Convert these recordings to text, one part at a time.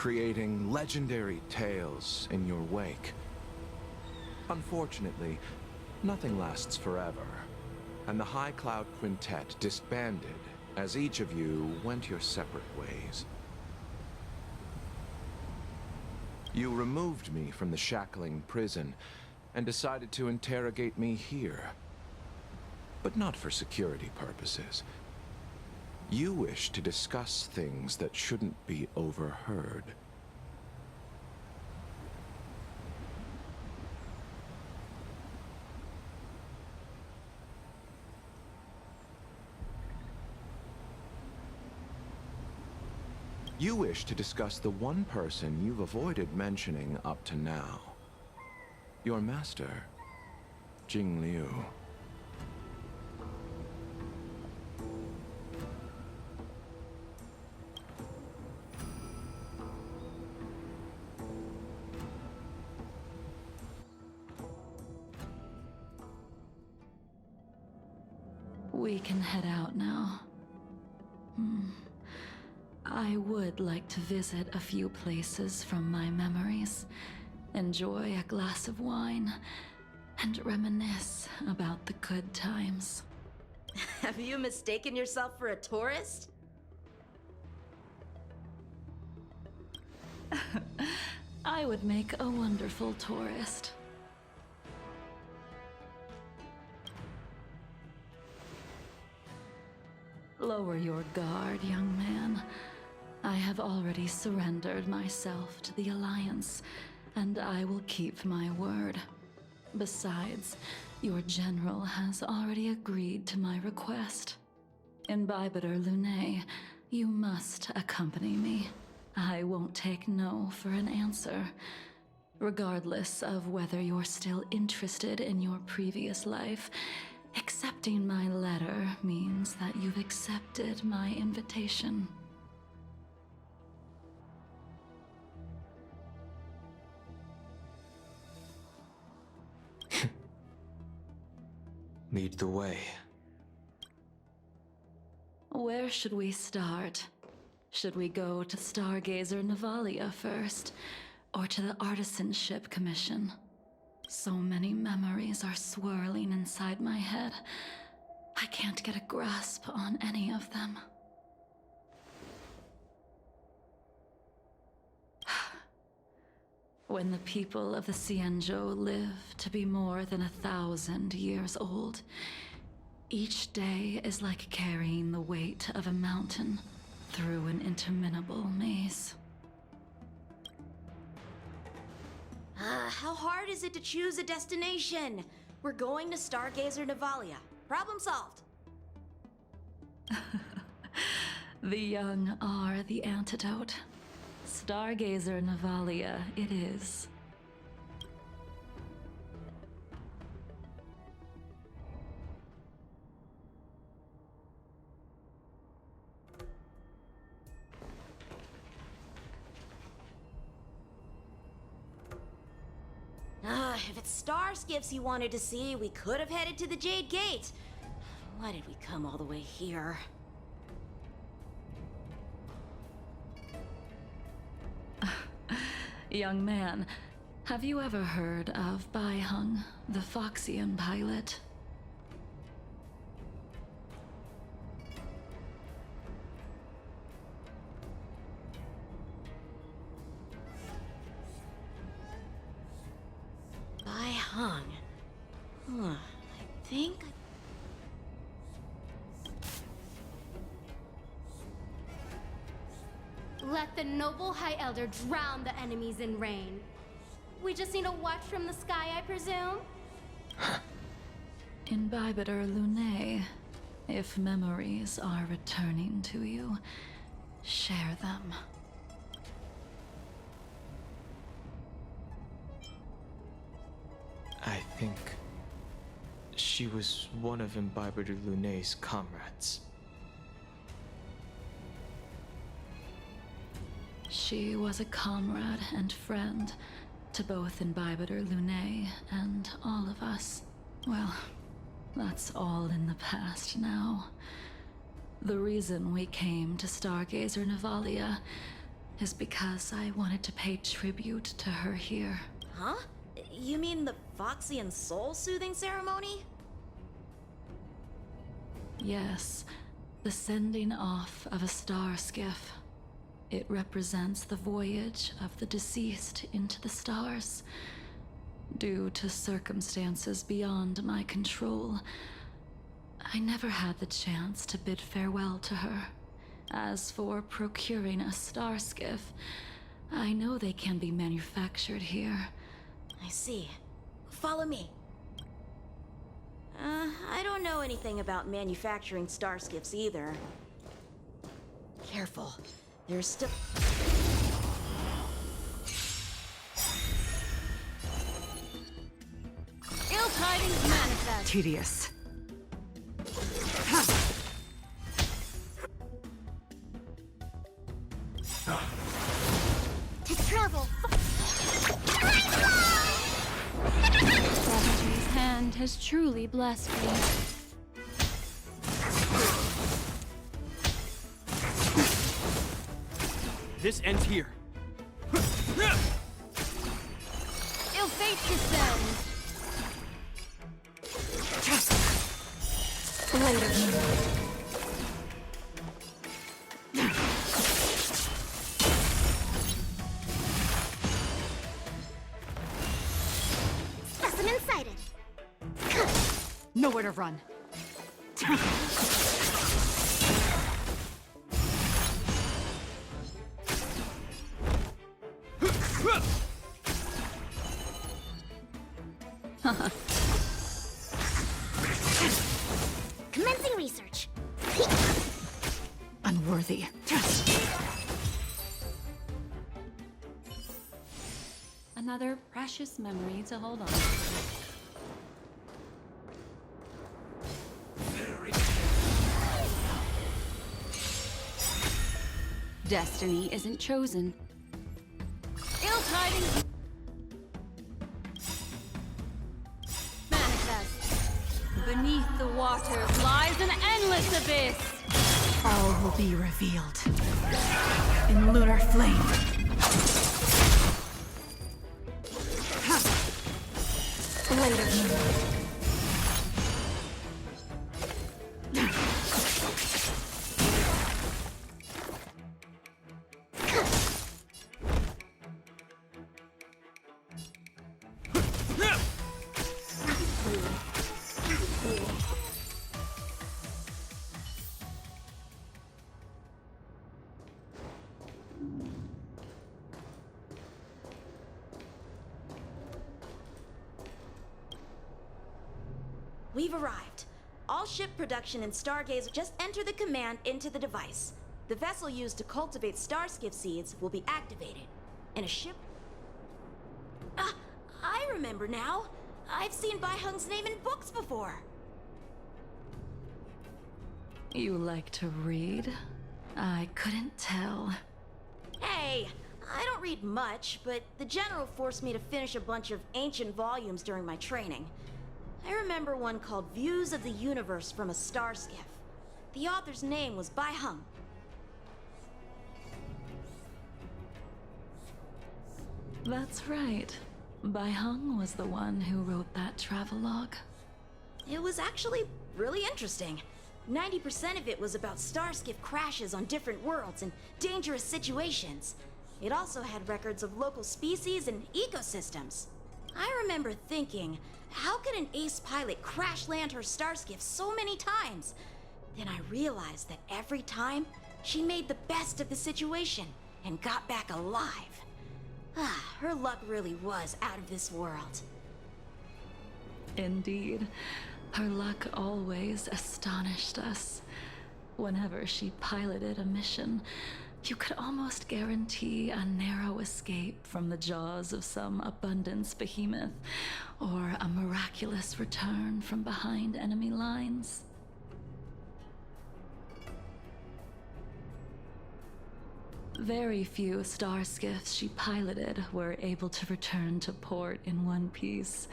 creating legendary tales in your wake. Unfortunately, nothing lasts forever, and the High Cloud Quintet disbanded as each of you went your separate ways. You removed me from the shackling prison and decided to interrogate me here. But not for security purposes. You wish to discuss things that shouldn't be overheard. You wish to discuss the one person you've avoided mentioning up to now. Your master, Jing Liu. We can head out now. I would like to visit a few places from my memories, enjoy a glass of wine, and reminisce about the good times. Have you mistaken yourself for a tourist? I would make a wonderful tourist. Lower your guard, young man. I have already surrendered myself to the Alliance, and I will keep my word. Besides, your general has already agreed to my request. Imbibitor Lunae, you must accompany me. I won't take no for an answer. Regardless of whether you're still interested in your previous life, accepting my letter means that you've accepted my invitation. Lead the way. Where should we start? Should we go to Stargazer Navalia first, or to the Artisanship Commission? So many memories are swirling inside my head. I can't get a grasp on any of them. When the people of the Xianzhou live to be more than 1,000 years old, each day is like carrying the weight of a mountain through an interminable maze. How hard is it to choose a destination? We're going to Stargazer Navalia. Problem solved. The young are the antidote. Stargazer Navalia it is. If it's star skiffs you wanted to see, we could have headed to the Jade Gate. Why did we come all the way here? Young man, have you ever heard of Baiheng, the Foxian pilot? Baiheng. I think... Let the noble High Elder drown the enemies in rain. We just need a watch from the sky, I presume? Imbibitor Lunae, if memories are returning to you, share them. I think she was one of Imbibitor Lunae's comrades. She was a comrade and friend to both Imbibitor Lunae and all of us. Well, that's all in the past now. The reason we came to Stargazer Navalia is because I wanted to pay tribute to her here. Huh? You mean the Foxian soul-soothing ceremony? Yes, the sending off of a star skiff. It represents the voyage of the deceased into the stars. Due to circumstances beyond my control, I never had the chance to bid farewell to her. As for procuring a star skiff, I know they can be manufactured here. I see. Follow me. I don't know anything about manufacturing star skiffs either. Careful. There's still... Ill tidings manifest. Tedious. To travel. Savage's hand has truly blessed me. This ends here. Ill fate descends. Specimen sighted. Nowhere to run. Commencing research. Unworthy. Another precious memory to hold on to. Destiny isn't chosen. Ill tidings manifest. Beneath the waters lies an endless abyss. All will be revealed. In lunar flame. Blade of moon. We've arrived. All ship production and Stargazer just enter the command into the device. The vessel used to cultivate starskiff seeds will be activated. And a ship... Ah, I remember now. I've seen Bai Hung's name in books before. You like to read? I couldn't tell. Hey, I don't read much, but the General forced me to finish a bunch of ancient volumes during my training. I remember one called Views of the Universe from a Star Skiff. The author's name was Bai Hung. That's right. Bai Hung was the one who wrote that travelogue. It was actually really interesting. 90% of it was about starskiff crashes on different worlds and dangerous situations. It also had records of local species and ecosystems. I remember thinking, how could an ace pilot crash land her starskiff so many times? Then I realized that every time, she made the best of the situation and got back alive. Her luck really was out of this world. Indeed. Her luck always astonished us. Whenever she piloted a mission, you could almost guarantee a narrow escape from the jaws of some abundance behemoth, or a miraculous return from behind enemy lines. Very few star skiffs she piloted were able to return to port in one piece.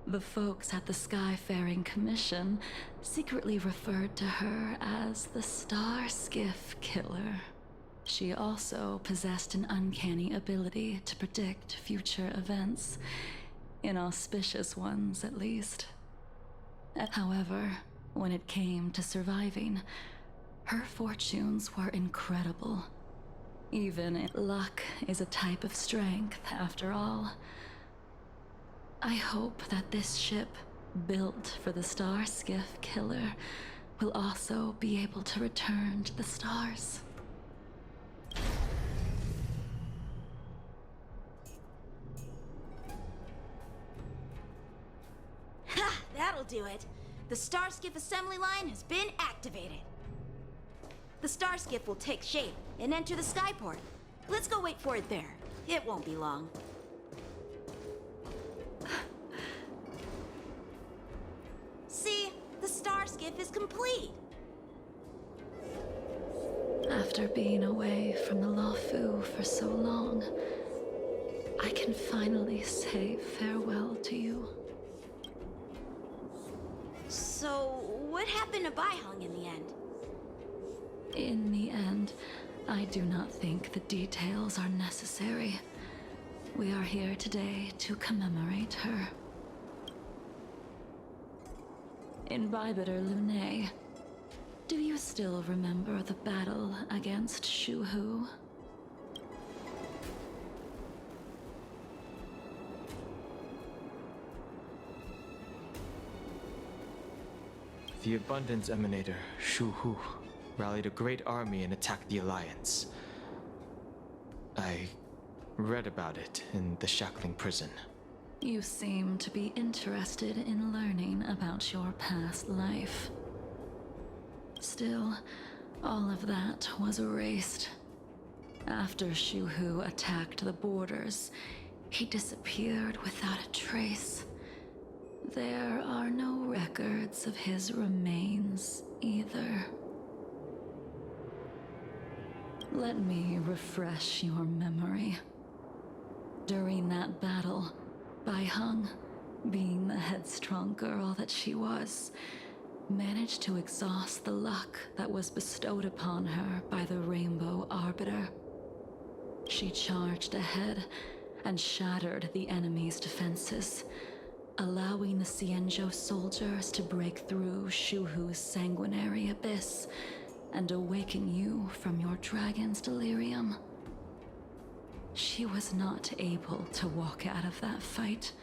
The folks at the Skyfaring Commission secretly referred to her as the Star Skiff Killer. She also possessed an uncanny ability to predict future events, inauspicious ones at least. However, when it came to surviving, her fortunes were incredible. Even luck is a type of strength, after all. I hope that this ship, built for the Star Skiff Killer, will also be able to return to the stars. Ha! That'll do it. The Starskiff assembly line has been activated. The Starskiff will take shape and enter the skyport. Let's go wait for it there. It won't be long. See? The Starskiff is complete. After being away from the Luofu for so long, I can finally say farewell to you. So, what happened to Baihung in the end? In the end, I do not think the details are necessary. We are here today to commemorate her. Imbibitor Lunae, do you still remember the battle against Shuhu? The Abundance Emanator, Shuhu, rallied a great army and attacked the Alliance. I read about it in the Shackling Prison. You seem to be interested in learning about your past life. Still, all of that was erased. After Shuhu attacked the borders, he disappeared without a trace. There are no records of his remains either. Let me refresh your memory. During that battle, Baihung, being the headstrong girl that she was, managed to exhaust the luck that was bestowed upon her by the Rainbow Arbiter. She charged ahead and shattered the enemy's defenses, allowing the Xianzhou soldiers to break through Shuhu's sanguinary abyss and awaken you from your dragon's delirium. She was not able to walk out of that fight.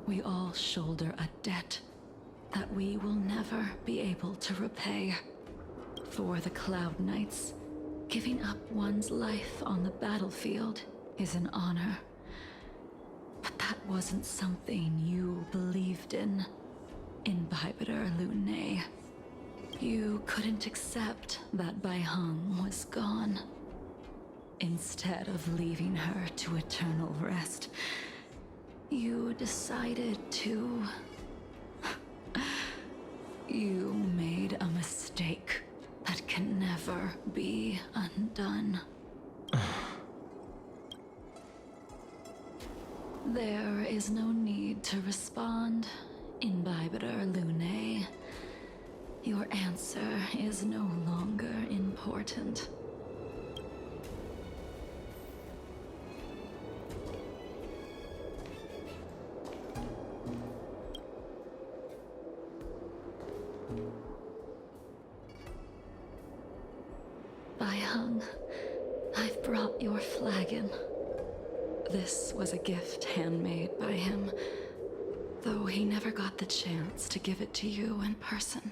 We all shoulder a debt that we will never be able to repay. For the Cloud Knights, giving up one's life on the battlefield is an honor. But that wasn't something you believed in, Imbibitor Lunae. You couldn't accept that Baihung was gone. Instead of leaving her to eternal rest, you decided to... You made a mistake that can never be undone. There is no need to respond, Imbibitor Lunae. Your answer is no longer important. Baihung, I've brought your flagon. This was a gift handmade by him, though he never got the chance to give it to you in person.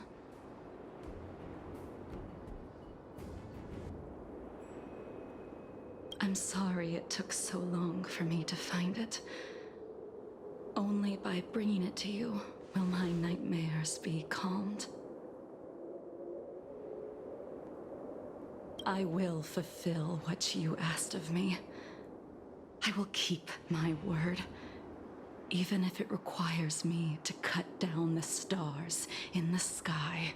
I'm sorry it took so long for me to find it. Only by bringing it to you will my nightmares be calmed. I will fulfill what you asked of me. I will keep my word, even if it requires me to cut down the stars in the sky.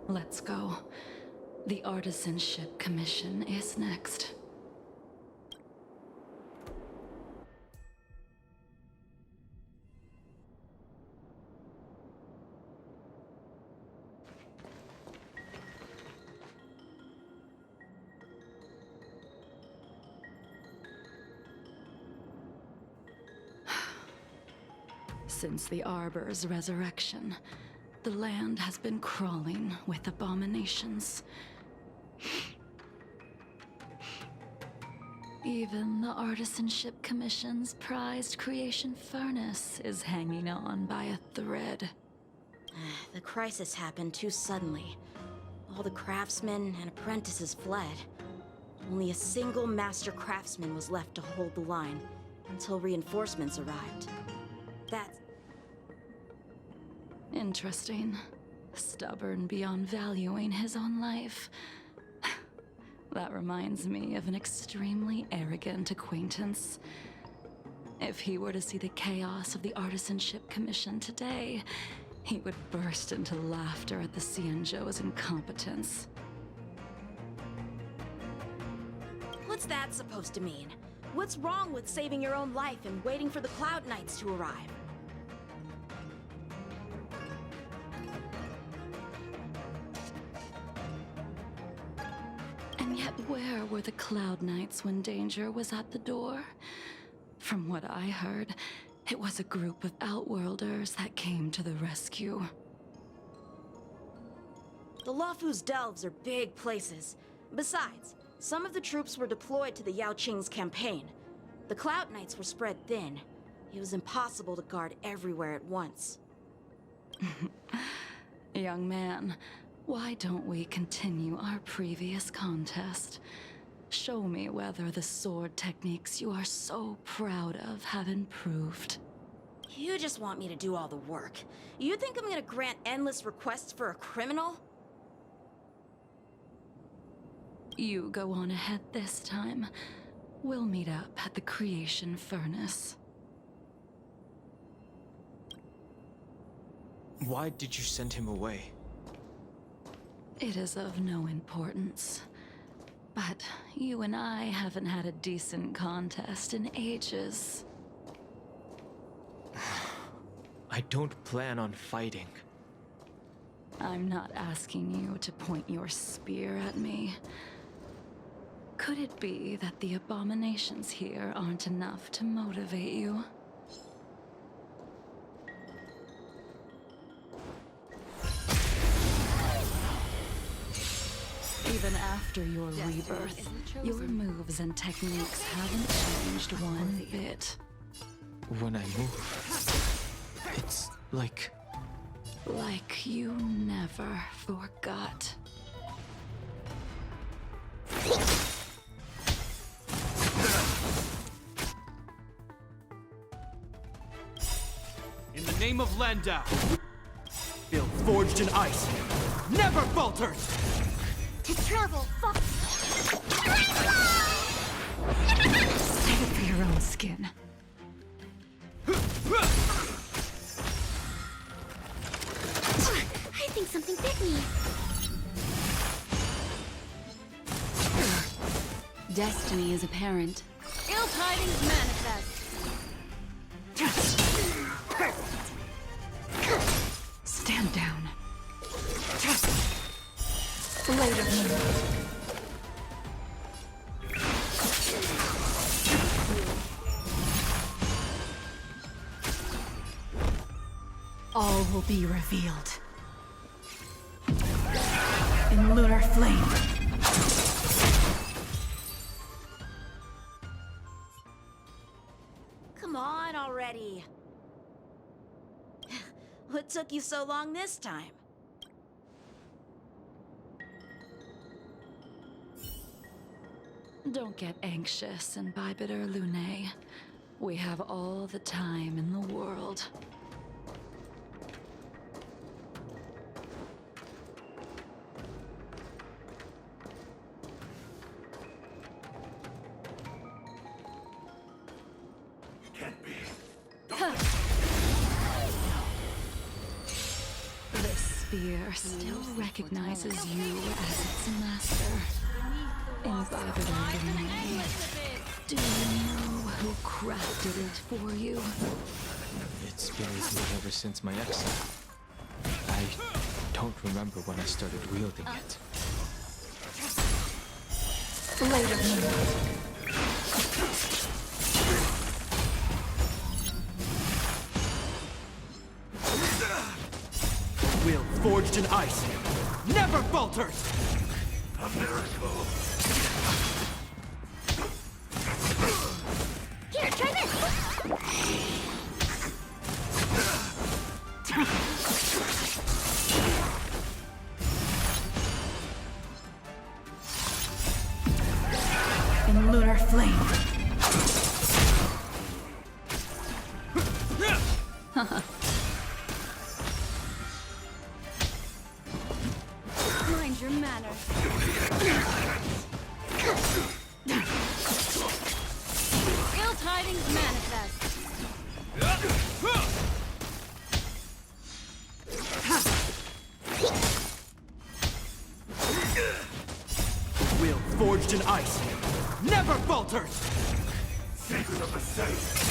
Let's go. The Artisanship Commission is next. Since the Arbor's resurrection, the land has been crawling with abominations. Even the Artisanship Commission's prized creation furnace is hanging on by a thread. The crisis happened too suddenly. All the craftsmen and apprentices fled. Only a single master craftsman was left to hold the line until reinforcements arrived. That's interesting. Stubborn beyond valuing his own life. That reminds me of an extremely arrogant acquaintance. If he were to see the chaos of the Artisanship Commission today, he would burst into laughter at the Xianzhou's incompetence. What's that supposed to mean? What's wrong with saving your own life and waiting for the Cloud Knights to arrive? And yet where were the Cloud Knights when danger was at the door? From what I heard, it was a group of Outworlders that came to the rescue. The Luofu's delves are big places. Besides, some of the troops were deployed to the Yao Qing's campaign. The Cloud Knights were spread thin. It was impossible to guard everywhere at once. Young man, why don't we continue our previous contest? Show me whether the sword techniques you are so proud of have improved. You just want me to do all the work. You think I'm gonna grant endless requests for a criminal? You go on ahead this time. We'll meet up at the creation furnace. Why did you send him away? It is of no importance. But you and I haven't had a decent contest in ages. I don't plan on fighting. I'm not asking you to point your spear at me. Could it be that the abominations here aren't enough to motivate you? Even after your rebirth, your moves and techniques haven't changed one bit. When I move, it's like... Like you never forgot. In the name of Landau, build forged in ice, never falters! To travel, Save it for your own skin. I think something bit me. Destiny is apparent. Ill tidings manifest. Stand down. Blade of me. All will be revealed. In lunar flame. Come on already. What took you so long this time? Don't get anxious, Imbibitor Lunae. We have all the time in the world. This spear still recognizes you as its master. Imbibitor Lunae. Do you know who crafted it for you? It's been with me ever since my exile. I don't remember when I started wielding it. Blade of me. forged in ice never falters! A miracle. Here, try this! In lunar flame. Mind your manners. Ill tidings manifest. Will forged in ice never falters! Secret of the safe.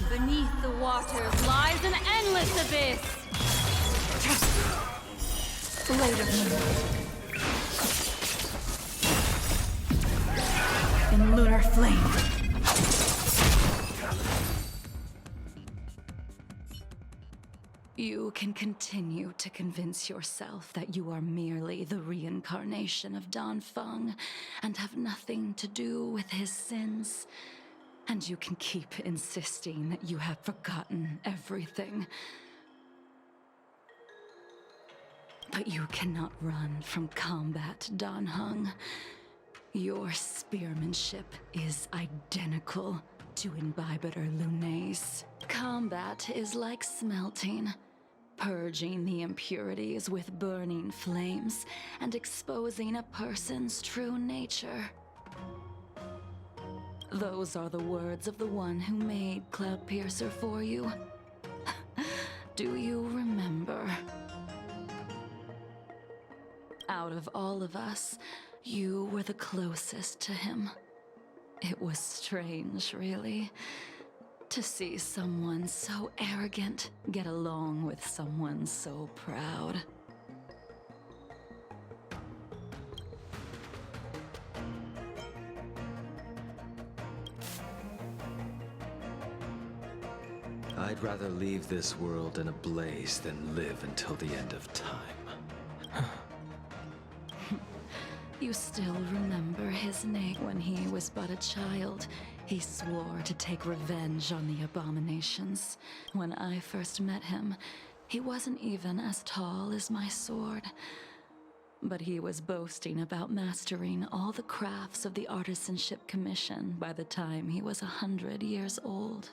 Beneath the waters lies an endless abyss. Blade of moon. In lunar flame. You can continue to convince yourself that you are merely the reincarnation of Dan Feng and have nothing to do with his sins. And you can keep insisting that you have forgotten everything. But you cannot run from combat, Dan Heng. Your spearmanship is identical to Imbibitor Lunay's. Combat is like smelting, purging the impurities with burning flames and exposing a person's true nature. Those are the words of the one who made Cloudpiercer for you. Do you remember? Out of all of us, you were the closest to him. It was strange, really, to see someone so arrogant get along with someone so proud. I'd rather leave this world in a blaze than live until the end of time. You still remember his name. When he was but a child, he swore to take revenge on the abominations. When I first met him, he wasn't even as tall as my sword. But he was boasting about mastering all the crafts of the Artisanship Commission by the time he was 100 years old.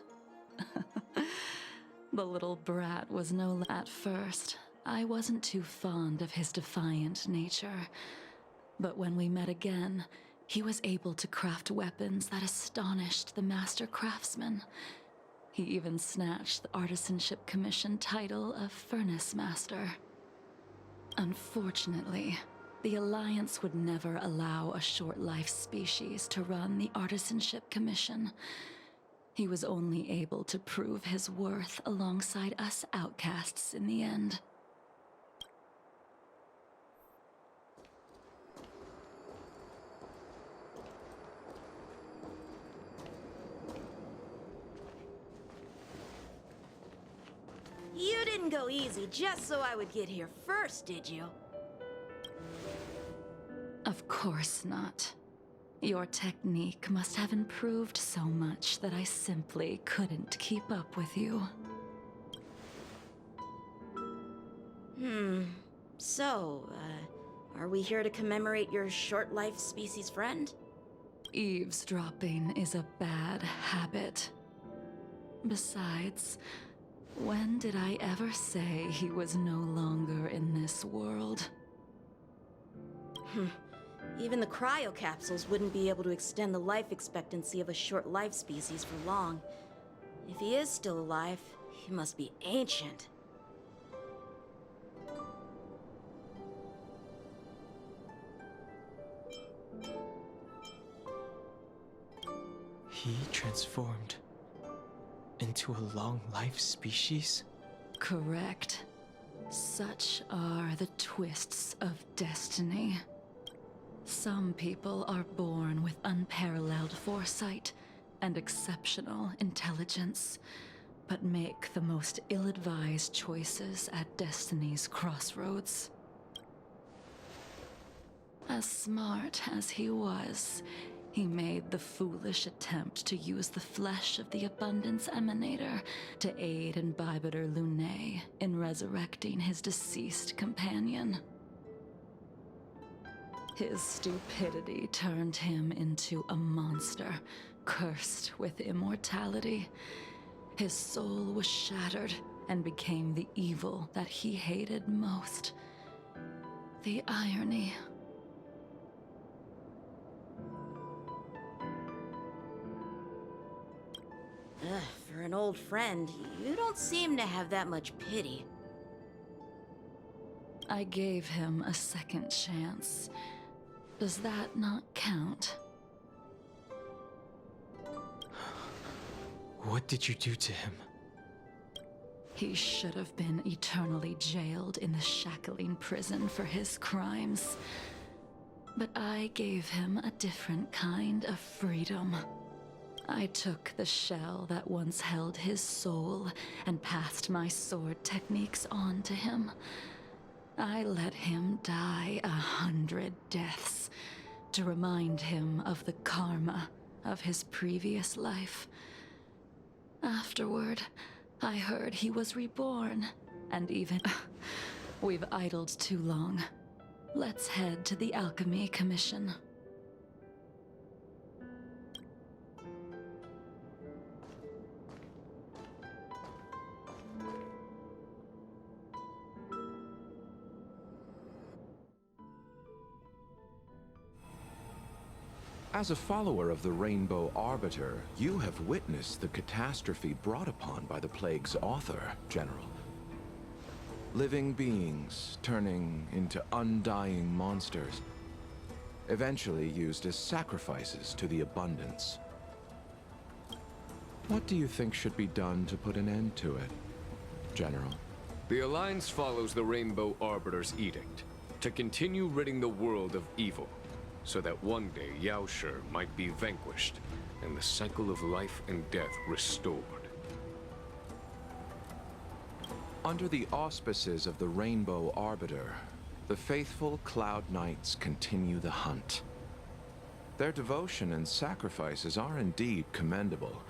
The little brat was At first, I wasn't too fond of his defiant nature. But when we met again, he was able to craft weapons that astonished the master craftsman. He even snatched the Artisanship Commission title of Furnace Master. Unfortunately, the Alliance would never allow a short-life species to run the Artisanship Commission. He was only able to prove his worth alongside us outcasts in the end. You didn't go easy just so I would get here first, did you? Of course not. Your technique must have improved so much that I simply couldn't keep up with you. So, are we here to commemorate your short-life species friend? Eavesdropping is a bad habit. Besides, when did I ever say he was no longer in this world? Even the cryocapsules wouldn't be able to extend the life expectancy of a short-life species for long. If he is still alive, he must be ancient. He transformed into a long-life species? Correct. Such are the twists of destiny. Some people are born with unparalleled foresight and exceptional intelligence, but make the most ill-advised choices at Destiny's crossroads. As smart as he was, he made the foolish attempt to use the flesh of the Abundance Emanator to aid Imbibitor Lunae in resurrecting his deceased companion. His stupidity turned him into a monster, cursed with immortality. His soul was shattered and became the evil that he hated most. The irony. For an old friend, you don't seem to have that much pity. I gave him a second chance. Does that not count? What did you do to him? He should have been eternally jailed in the shackling prison for his crimes. But I gave him a different kind of freedom. I took the shell that once held his soul and passed my sword techniques on to him. I let him die 100 deaths to remind him of the karma of his previous life. Afterward, I heard he was reborn, and even... We've idled too long. Let's head to the Alchemy Commission. As a follower of the Rainbow Arbiter, you have witnessed the catastrophe brought upon by the plague's author, General. Living beings turning into undying monsters, eventually used as sacrifices to the Abundance. What do you think should be done to put an end to it, General? The Alliance follows the Rainbow Arbiter's edict to continue ridding the world of evil, so that one day Yaoshi might be vanquished and the cycle of life and death restored. Under the auspices of the Rainbow Arbiter, the faithful Cloud Knights continue the hunt. Their devotion and sacrifices are indeed commendable,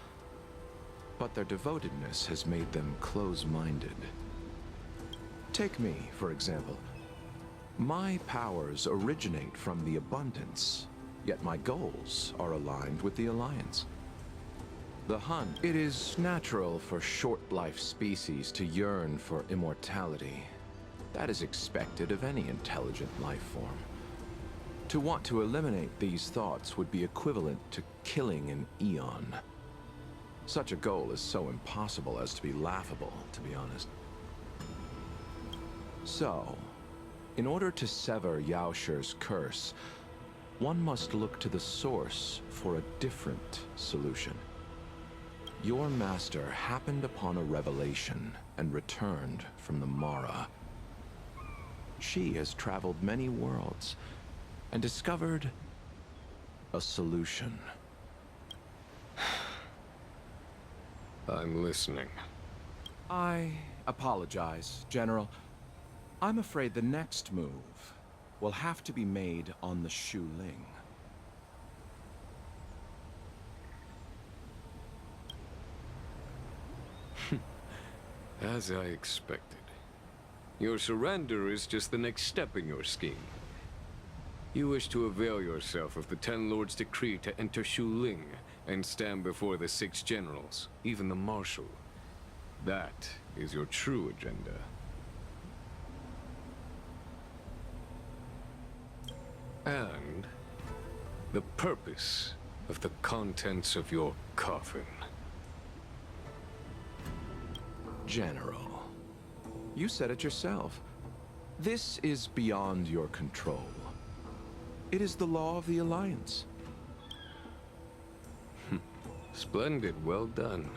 but their devotedness has made them close-minded. Take me, for example. My powers originate from the Abundance, yet my goals are aligned with the Alliance. The hunt. It is natural for short-life species to yearn for immortality. That is expected of any intelligent life form. To want to eliminate these thoughts would be equivalent to killing an eon. Such a goal is so impossible as to be laughable, to be honest. So, in order to sever Yaoshi's curse, one must look to the source for a different solution. Your master happened upon a revelation and returned from the Mara. She has traveled many worlds and discovered a solution. I'm listening. I apologize, General. I'm afraid the next move will have to be made on the Shu Ling. As I expected. Your surrender is just the next step in your scheme. You wish to avail yourself of the Ten Lords' decree to enter Shu Ling and stand before the 6 generals, even the Marshal. That is your true agenda. And the purpose of the contents of your coffin. General, you said it yourself. This is beyond your control. It is the law of the Alliance. Splendid, well done.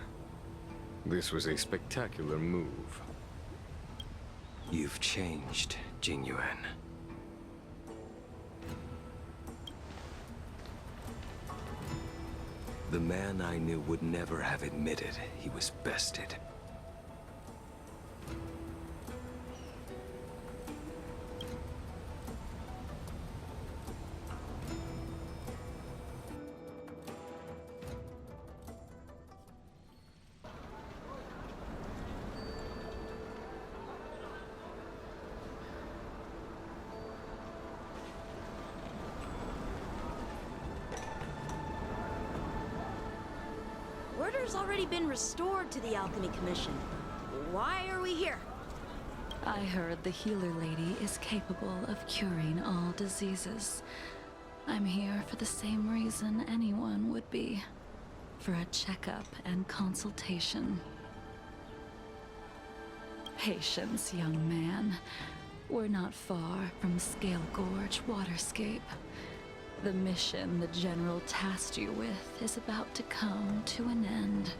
This was a spectacular move. You've changed, Jingyuan. The man I knew would never have admitted he was bested. order's already been restored to the Alchemy Commission. Why are we here? I heard the healer lady is capable of curing all diseases. I'm here for the same reason anyone would be. For a checkup and consultation. Patience, young man. We're not far from Scale Gorge Waterscape. The mission the General tasked you with is about to come to an end.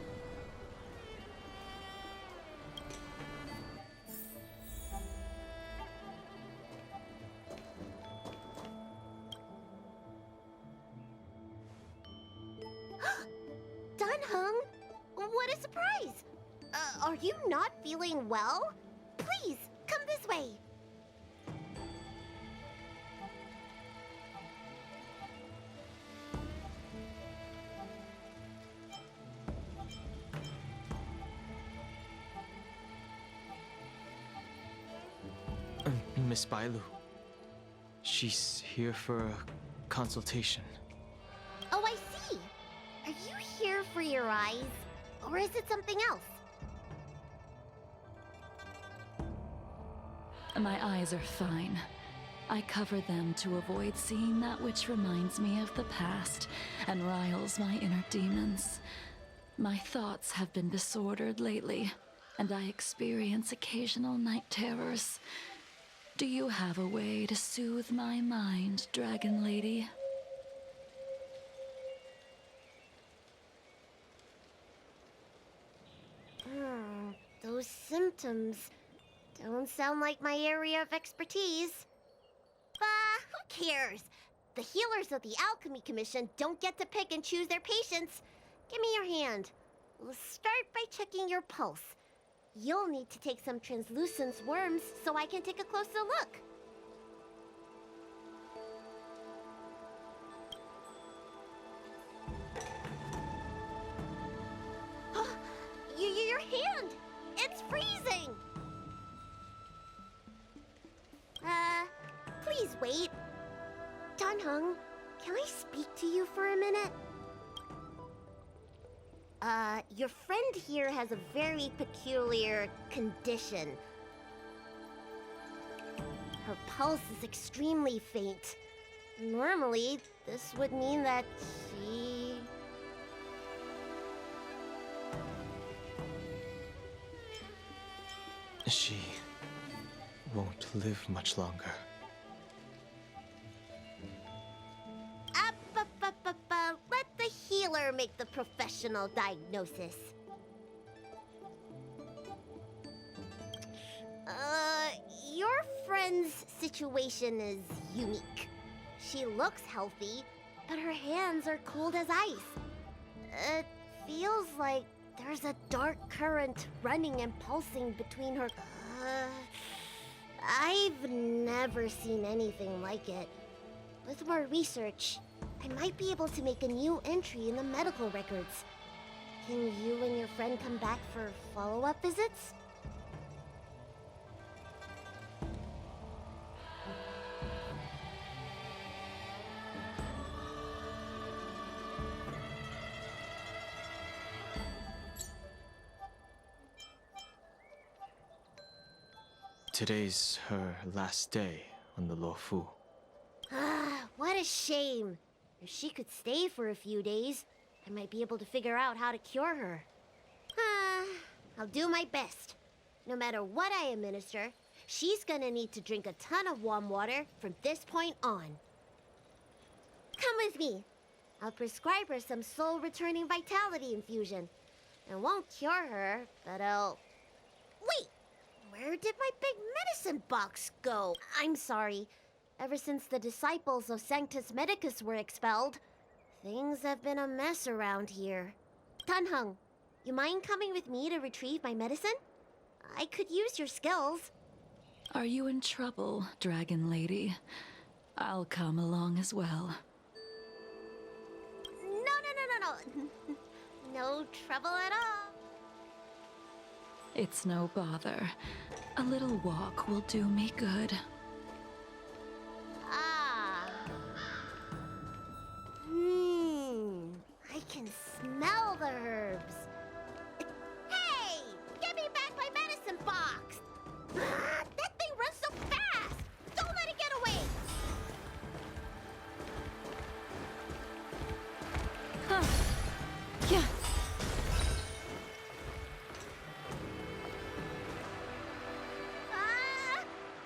Dunhung? What a surprise! Are you not feeling well? Please, come this way. Miss Bailu. She's here for a consultation. Oh, I see. Are you here for your eyes? Or is it something else? My eyes are fine. I cover them to avoid seeing that which reminds me of the past and riles my inner demons. My thoughts have been disordered lately, and I experience occasional night terrors. Do you have a way to soothe my mind, Dragon Lady? Those symptoms don't sound like my area of expertise. Who cares? The healers of the Alchemy Commission don't get to pick and choose their patients. Give me your hand. We'll start by checking your pulse. You'll need to take some translucence worms so I can take a closer look. Your hand! It's freezing! Please wait. Dunhung, can I speak to you for a minute? Your friend here has a very peculiar condition. Her pulse is extremely faint. Normally, this would mean that She won't live much longer. Let the healer make the professional diagnosis. Your friend's situation is unique. She looks healthy, but her hands are cold as ice. It feels like there's a dark current running and pulsing between her... I've never seen anything like it. With more research, I might be able to make a new entry in the medical records. Can you and your friend come back for follow-up visits? Today's her last day on the Luofu. What a shame. If she could stay for a few days, I might be able to figure out how to cure her. I'll do my best. No matter what I administer, she's gonna need to drink a ton of warm water from this point on. Come with me. I'll prescribe her some soul-returning vitality infusion. It won't cure her, but I'll... Wait! Where did my big medicine box go? I'm sorry. Ever since the disciples of Sanctus Medicus were expelled, things have been a mess around here. Dunhung, you mind coming with me to retrieve my medicine? I could use your skills. Are you in trouble, Dragon Lady? I'll come along as well. No. No trouble at all. It's no bother. A little walk will do me good. I can smell the herbs. Hey! Give me back my medicine box! That thing runs so fast! Don't let it get away! Huh. Yeah.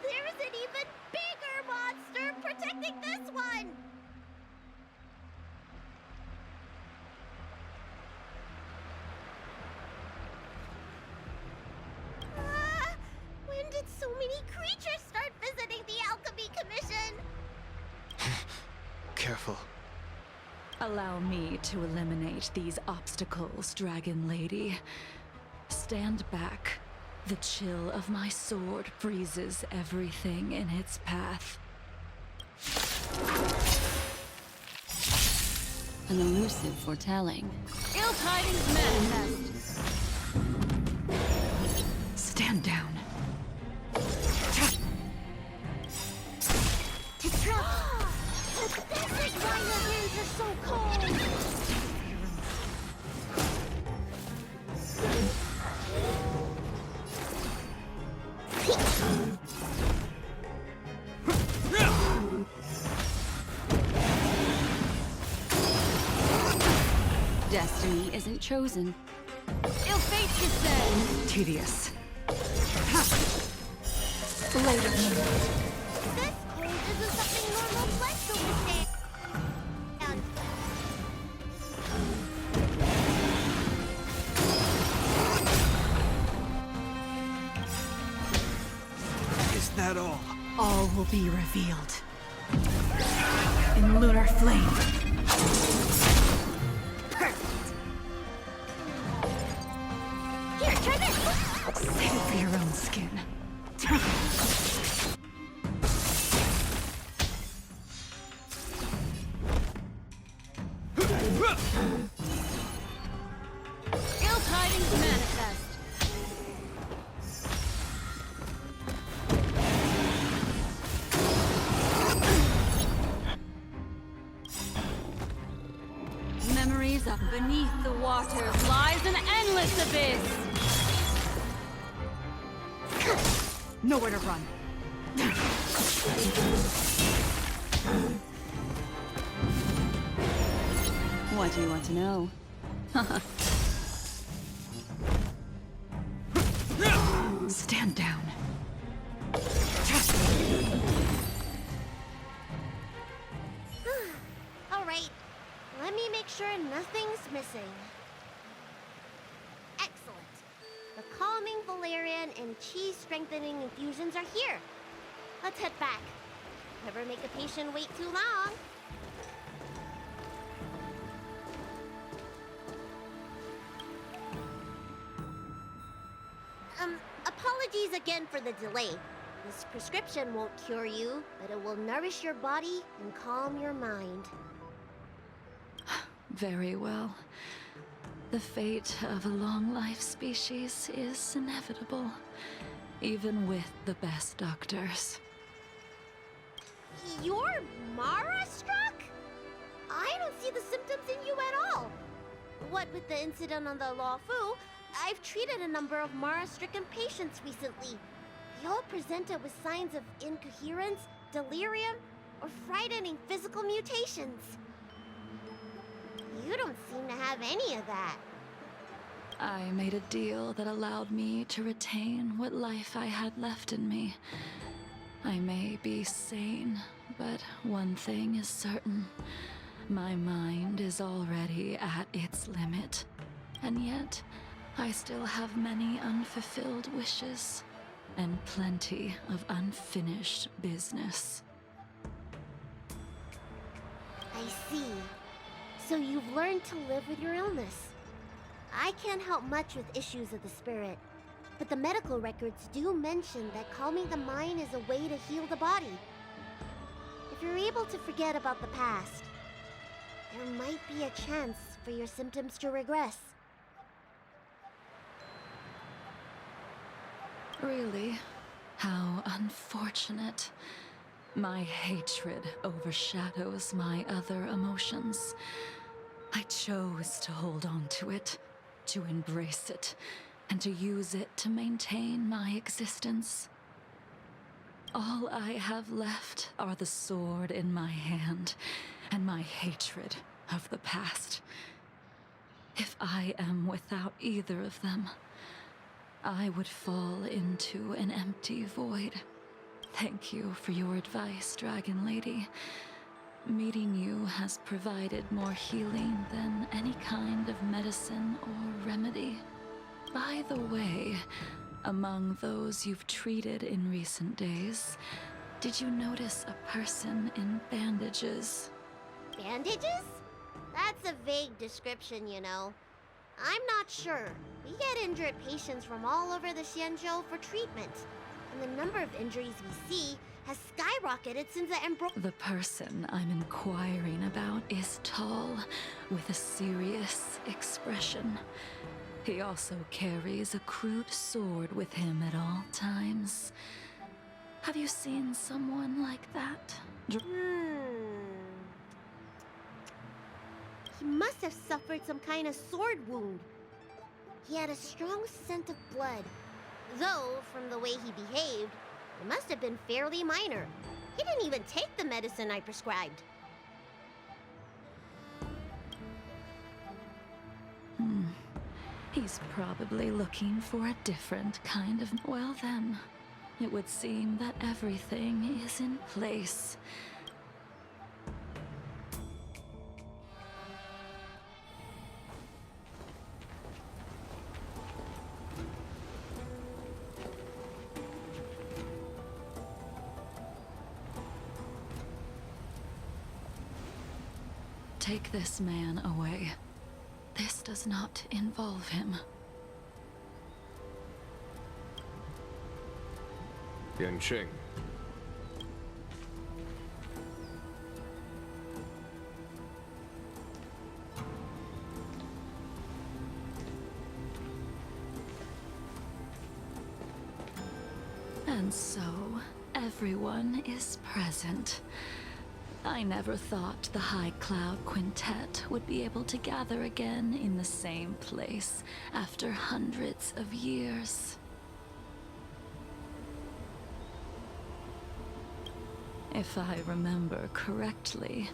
There's an even bigger monster protecting this one! When did so many creatures start visiting the Alchemy Commission? Careful. Allow me to eliminate these obstacles, Dragon Lady. Stand back. The chill of my sword freezes everything in its path. An elusive foretelling. Ill tidings manifest. Stand down. This is why your hands are so cold! Destiny isn't chosen. Ill fate descends. Tedious. Later. This cold isn't something normal flesh will withstand. Is that all? All will be revealed. In lunar flame. Here, try this! Save it for your own skin. Ill tidings manifest. Memories of beneath the waters lies an endless abyss. Nowhere to run. What do you want to know? Stand down. All right, let me make sure nothing's missing. Excellent. The calming valerian and chi strengthening infusions are here. Let's head back. Never make a patient wait too long. Apologies again for the delay. This prescription won't cure you, but it will nourish your body and calm your mind. Very well. The fate of a long-life species is inevitable, even with the best doctors. You're Mara-struck? I don't see the symptoms in you at all. What with the incident on the Law Fu, I've treated a number of Mara-stricken patients recently. They all presented with signs of incoherence, delirium, or frightening physical mutations. You don't seem to have any of that. I made a deal that allowed me to retain what life I had left in me. I may be sane, but one thing is certain. My mind is already at its limit. And yet, I still have many unfulfilled wishes, and plenty of unfinished business. I see. So you've learned to live with your illness. I can't help much with issues of the spirit, but the medical records do mention that calming the mind is a way to heal the body. If you're able to forget about the past, there might be a chance for your symptoms to regress. Really? How unfortunate. My hatred overshadows my other emotions. I chose to hold on to it, to embrace it, and to use it to maintain my existence. All I have left are the sword in my hand and my hatred of the past. If I am without either of them, I would fall into an empty void. Thank you for your advice, Dragon Lady. Meeting you has provided more healing than any kind of medicine or remedy. By the way, among those you've treated in recent days, did you notice a person in bandages? Bandages? That's a vague description, you know. I'm not sure. We get injured patients from all over the Xianzhou for treatment, and the number of injuries we see has skyrocketed since The person I'm inquiring about is tall, with a serious expression. He also carries a crude sword with him at all times. Have you seen someone like that? He must have suffered some kind of sword wound. He had a strong scent of blood. Though, from the way he behaved, it must have been fairly minor. He didn't even take the medicine I prescribed. He's probably looking for a different kind of... Well then, it would seem that everything is in place. Take this man away. This does not involve him. Yanqing. And so, everyone is present. I never thought the High Cloud Quintet would be able to gather again in the same place after hundreds of years. If I remember correctly,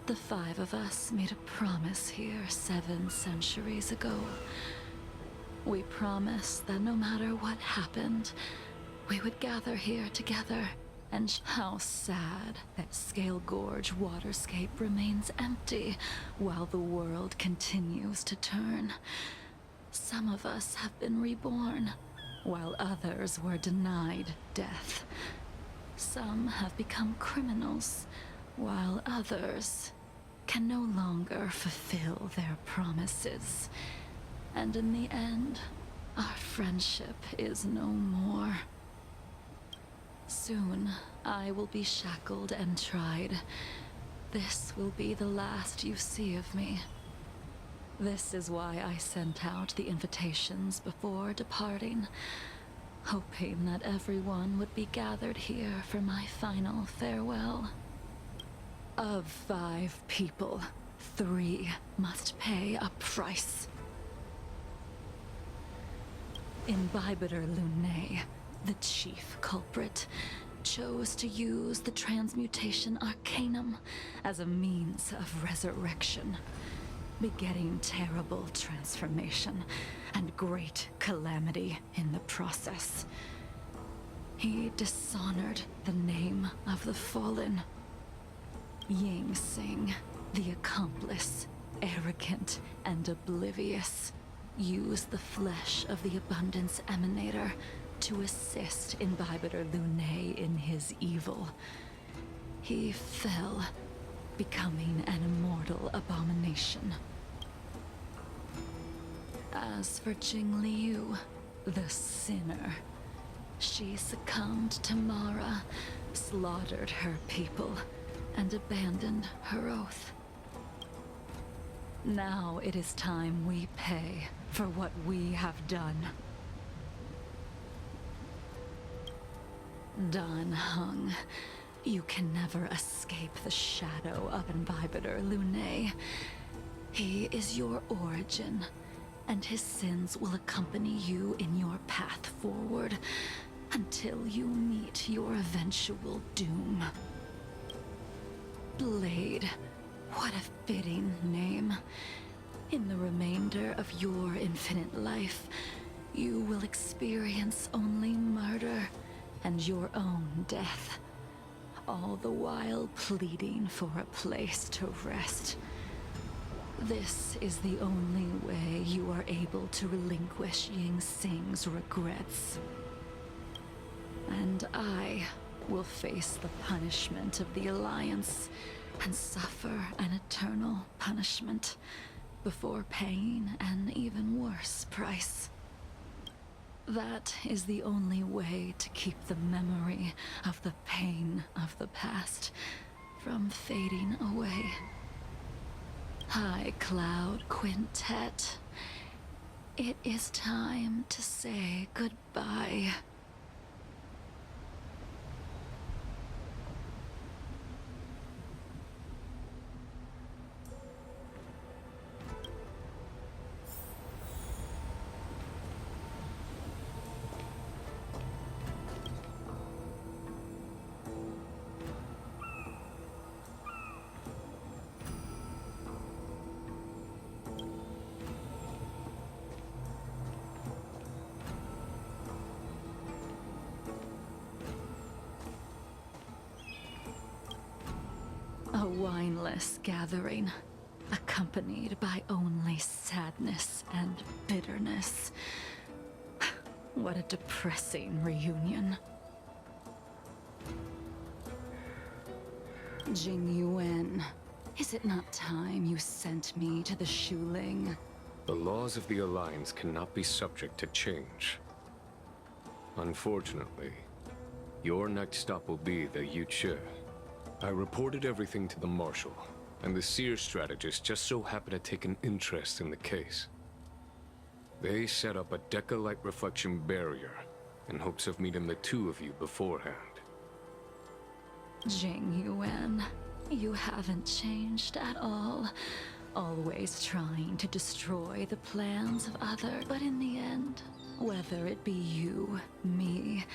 the 5 of us made a promise here 7 centuries ago. We promised that no matter what happened, we would gather here together. And how sad that Scale Gorge waterscape remains empty while the world continues to turn. Some of us have been reborn, while others were denied death. Some have become criminals, while others can no longer fulfill their promises. And in the end, our friendship is no more. Soon, I will be shackled and tried. This will be the last you see of me. This is why I sent out the invitations before departing, hoping that everyone would be gathered here for my final farewell. Of 5 people, 3 must pay a price. Imbibitor Lunae, the chief culprit, chose to use the transmutation arcanum as a means of resurrection, begetting terrible transformation and great calamity in the process. He dishonored the name of the fallen. Ying Sing, the accomplice, arrogant and oblivious, used the flesh of the Abundance Emanator to assist Imbibitor Lunae in his evil. He fell, becoming an immortal abomination. As for Jingliu, the sinner, she succumbed to Mara, slaughtered her people, and abandoned her oath. Now it is time we pay for what we have done. Dan Heng, you can never escape the shadow of Imbibitor Lunae. He is your origin, and his sins will accompany you in your path forward until you meet your eventual doom. Blade, what a fitting name. In the remainder of your infinite life, you will experience only murder and your own death, all the while pleading for a place to rest. This is the only way you are able to relinquish Ying Sing's regrets. And I will face the punishment of the Alliance and suffer an eternal punishment before paying an even worse price. That is the only way to keep the memory of the pain of the past from fading away. High Cloud Quintet, it is time to say goodbye. A wineless gathering, accompanied by only sadness and bitterness. What a depressing reunion. Jing Yuan, is it not time you sent me to the Shuling? The laws of the Alliance cannot be subject to change. Unfortunately, your next stop will be the Yuche. I reported everything to the Marshal, and the Seer strategist just so happened to take an interest in the case. They set up a Deca-light reflection barrier in hopes of meeting the two of you beforehand. Jing Yuan, you haven't changed at all. Always trying to destroy the plans of others. But in the end, whether it be you, me,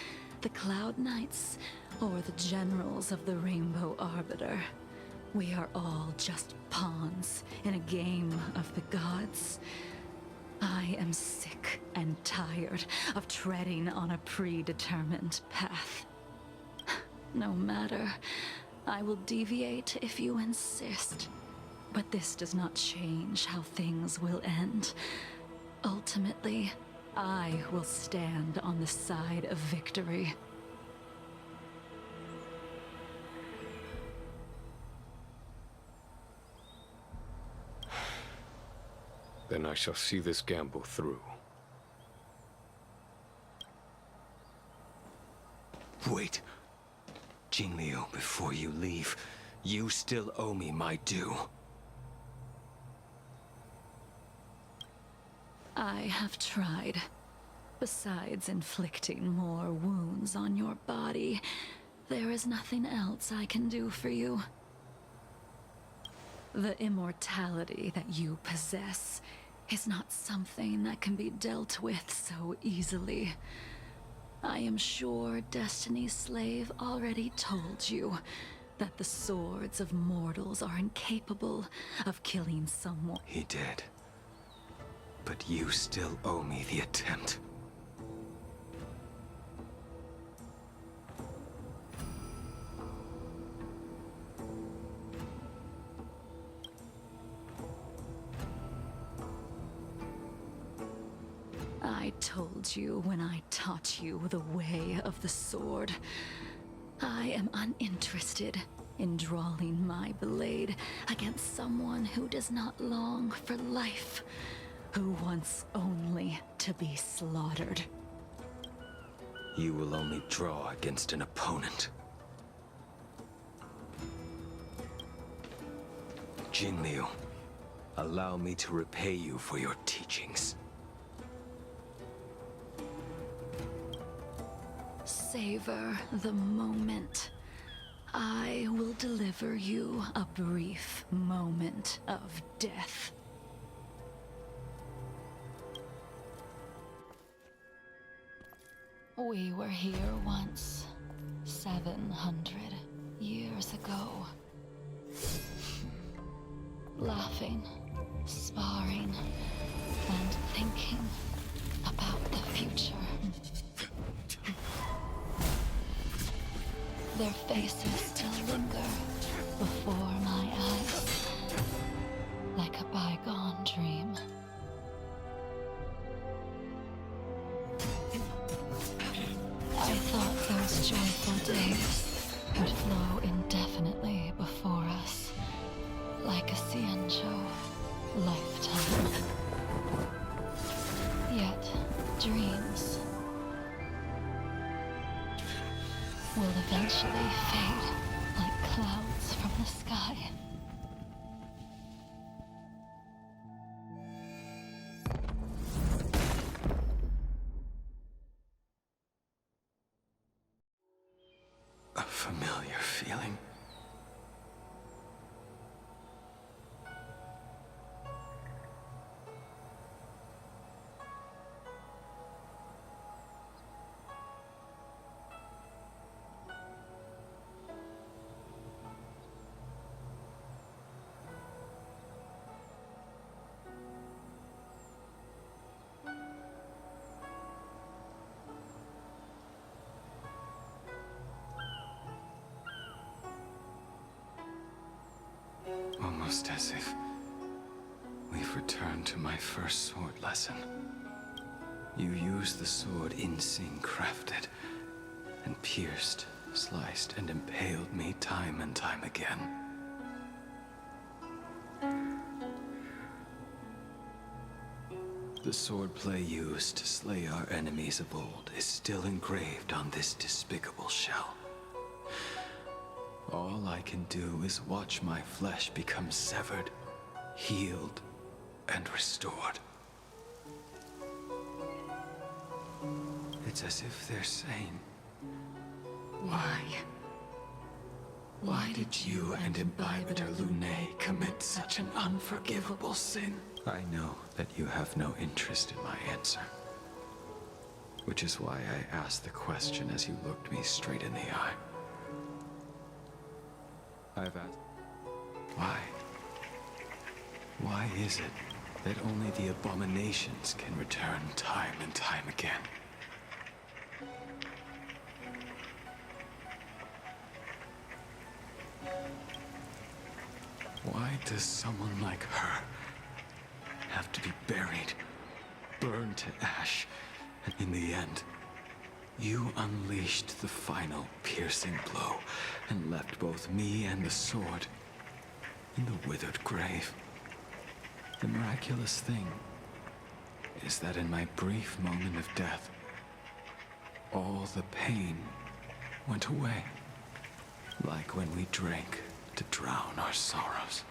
the Cloud Knights, or the generals of the Rainbow Arbiter, we are all just pawns in a game of the gods. I am sick and tired of treading on a predetermined path. No matter, I will deviate if you insist. But this does not change how things will end. Ultimately, I will stand on the side of victory. Then I shall see this gamble through. Wait. Jingliu, before you leave, you still owe me my due. I have tried. Besides inflicting more wounds on your body, there is nothing else I can do for you. The immortality that you possess is not something that can be dealt with so easily. I am sure Destiny's Slave already told you that the swords of mortals are incapable of killing someone. He did. But you still owe me the attempt. I told you when I taught you the way of the sword. I am uninterested in drawing my blade against someone who does not long for life, who wants only to be slaughtered. You will only draw against an opponent. Jinliu, allow me to repay you for your teachings. Savor the moment. I will deliver you a brief moment of death. We were here once, 700 years ago. Laughing, sparring, and thinking about the future. Their faces still linger before my eyes, like a bygone dream. I thought those joyful days would flow indefinitely before us, like a Ciencio lifetime. Yet, dreams will eventually fade like clouds from the sky. A familiar feeling. Almost as if we've returned to my first sword lesson. You used the sword Insing crafted, and pierced, sliced, and impaled me time and time again. The swordplay used to slay our enemies of old is still engraved on this despicable shell. All I can do is watch my flesh become severed, healed, and restored. It's as if they're saying, Why? Why did you and Imbibitor Lunae commit such an unforgivable sin? I know that you have no interest in my answer. Which is why I asked the question as you looked me straight in the eye. I've asked, why? Why is it that only the abominations can return time and time again? Why does someone like her have to be buried, burned to ash, and in the end, you unleashed the final piercing blow and left both me and the sword in the withered grave? The miraculous thing is that in my brief moment of death, all the pain went away, like when we drank to drown our sorrows.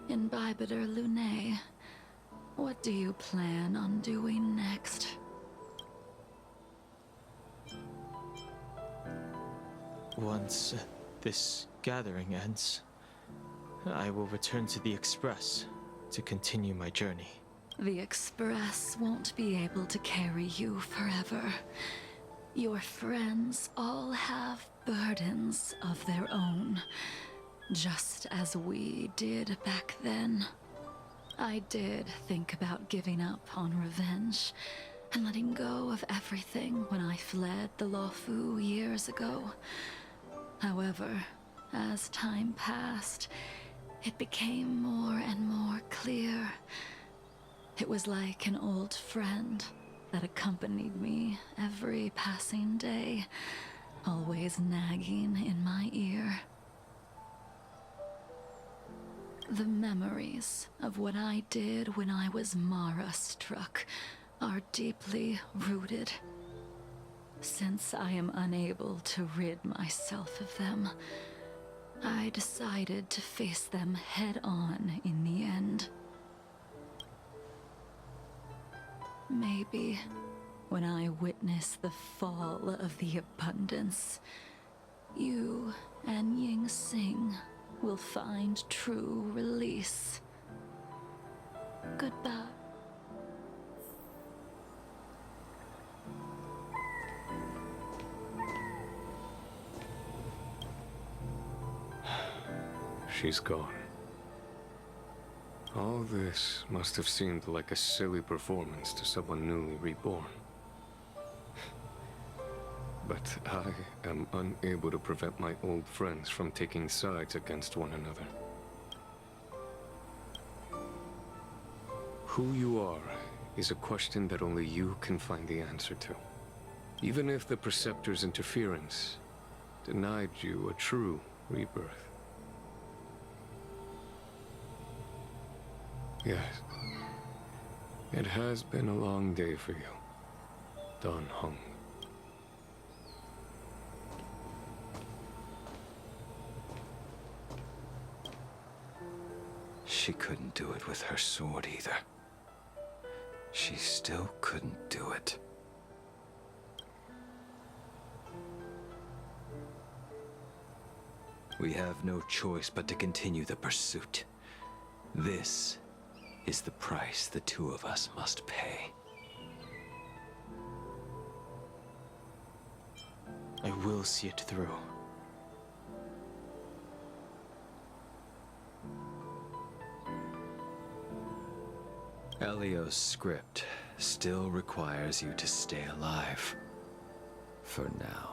Imbibitor Lunae, what do you plan on doing next? Once this gathering ends, I will return to the Express to continue my journey. The Express won't be able to carry you forever. Your friends all have burdens of their own, just as we did back then. I did think about giving up on revenge and letting go of everything when I fled the Luofu years ago. However, as time passed, it became more and more clear. It was like an old friend that accompanied me every passing day, always nagging in my ear. The memories of what I did when I was Mara struck are deeply rooted. Since I am unable to rid myself of them, I decided to face them head on in the end. Maybe when I witness the fall of the abundance, you and Ying Sing will find true release. Goodbye. She's gone. All this must have seemed like a silly performance to someone newly reborn. But I am unable to prevent my old friends from taking sides against one another. Who you are is a question that only you can find the answer to. Even if the Preceptor's interference denied you a true rebirth. Yes. It has been a long day for you, Dan Heng. She couldn't do it with her sword either. She still couldn't do it. We have no choice but to continue the pursuit. This is the price the two of us must pay. I will see it through. Elio's script still requires you to stay alive. For now.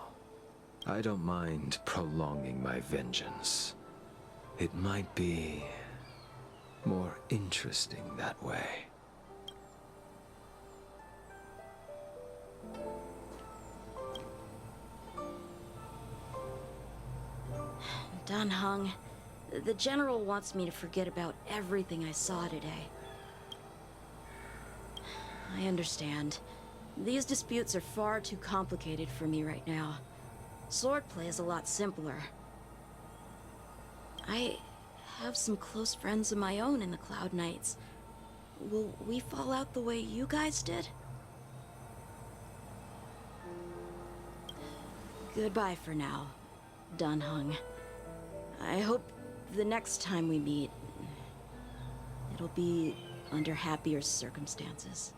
I don't mind prolonging my vengeance. It might be more interesting that way. Dan Heng, the General wants me to forget about everything I saw today. I understand. These disputes are far too complicated for me right now. Swordplay is a lot simpler. I have some close friends of my own in the Cloud Knights. Will we fall out the way you guys did? Goodbye for now, Dan Heng. I hope the next time we meet, it'll be under happier circumstances.